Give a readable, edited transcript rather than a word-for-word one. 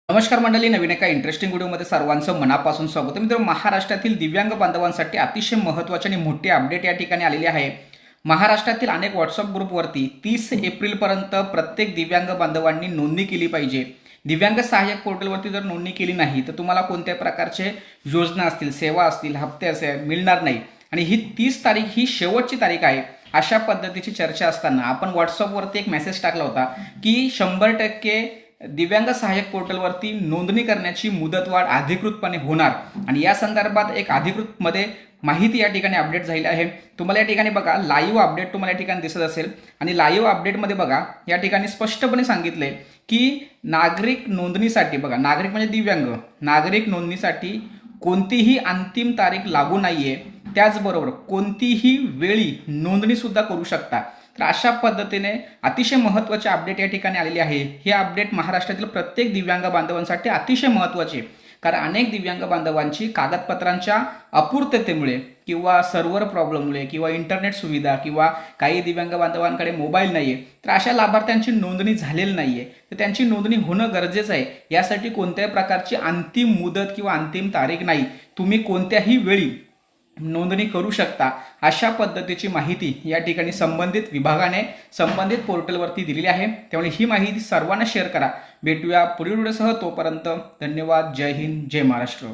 नमस्कार मंडळी, नवीन एका इंटरेस्टिंग व्हिडिओमध्ये सर्वांचं मनापासून स्वागत आहे. मित्रांनो, महाराष्ट्रातील दिव्यांग बांधवांसाठी अतिशय महत्त्वाची आणि मोठी अपडेट या ठिकाणी आलेली आहे. महाराष्ट्रातील अनेक व्हॉट्सअप ग्रुपवरती 30 एप्रिलपर्यंत प्रत्येक दिव्यांग बांधवांनी नोंदणी केली पाहिजे. दिव्यांग सहाय्यक पोर्टलवरती जर नोंदणी केली नाही तर तुम्हाला कोणत्या प्रकारचे योजना असतील, सेवा असतील, हप्ते असेल मिळणार नाही. आणि ही 30 तारीख ही शेवटची तारीख आहे. अशा पद्धतीची चर्चा असताना आपण व्हॉट्सअपवरती एक मेसेज टाकला होता की 100% दिव्यांग सहाय्यक पोर्टलवरती नोंदणी करण्याची मुदतवाढ अधिकृतपणे होणार. आणि या संदर्भात एक अधिकृतमध्ये माहिती या ठिकाणी अपडेट झाली आहे. तुम्हाला या ठिकाणी बघा लाईव्ह अपडेट तुम्हाला या ठिकाणी दिसत असेल. आणि लाईव्ह अपडेटमध्ये बघा या ठिकाणी स्पष्टपणे सांगितले की नागरिक नोंदणीसाठी, बघा नागरिक म्हणजे दिव्यांग, नागरिक नोंदणीसाठी कोणतीही अंतिम तारीख लागू नाहीये. त्याचबरोबर कोणतीही वेळी नोंदणी सुद्धा करू शकता. तर अशा पद्धतीने अतिशय महत्त्वाची अपडेट या ठिकाणी आलेली आहे. ही अपडेट महाराष्ट्रातील प्रत्येक दिव्यांग बांधवांसाठी अतिशय महत्त्वाची आहे. कारण अनेक दिव्यांग बांधवांची कागदपत्रांच्या अपूर्ततेमुळे किंवा सर्व्हर प्रॉब्लेममुळे किंवा इंटरनेट सुविधा किंवा काही दिव्यांग बांधवांकडे मोबाईल नाही आहे, तर अशा लाभार्थ्यांची नोंदणी झालेली नाही आहे. तर त्यांची नोंदणी होणं गरजेचं आहे. यासाठी कोणत्याही प्रकारची अंतिम मुदत किंवा अंतिम तारीख नाही. तुम्ही कोणत्याही वेळी नोंदणी करू शकता. अशा पद्धतीची माहिती या ठिकाणी संबंधित विभागाने संबंधित पोर्टलवरती दिलेली आहे. त्यामुळे ही माहिती सर्वांना शेअर करा. भेटूया पुढील व्हिडिओसह. तोपर्यंत धन्यवाद. जय हिंद, जय महाराष्ट्र.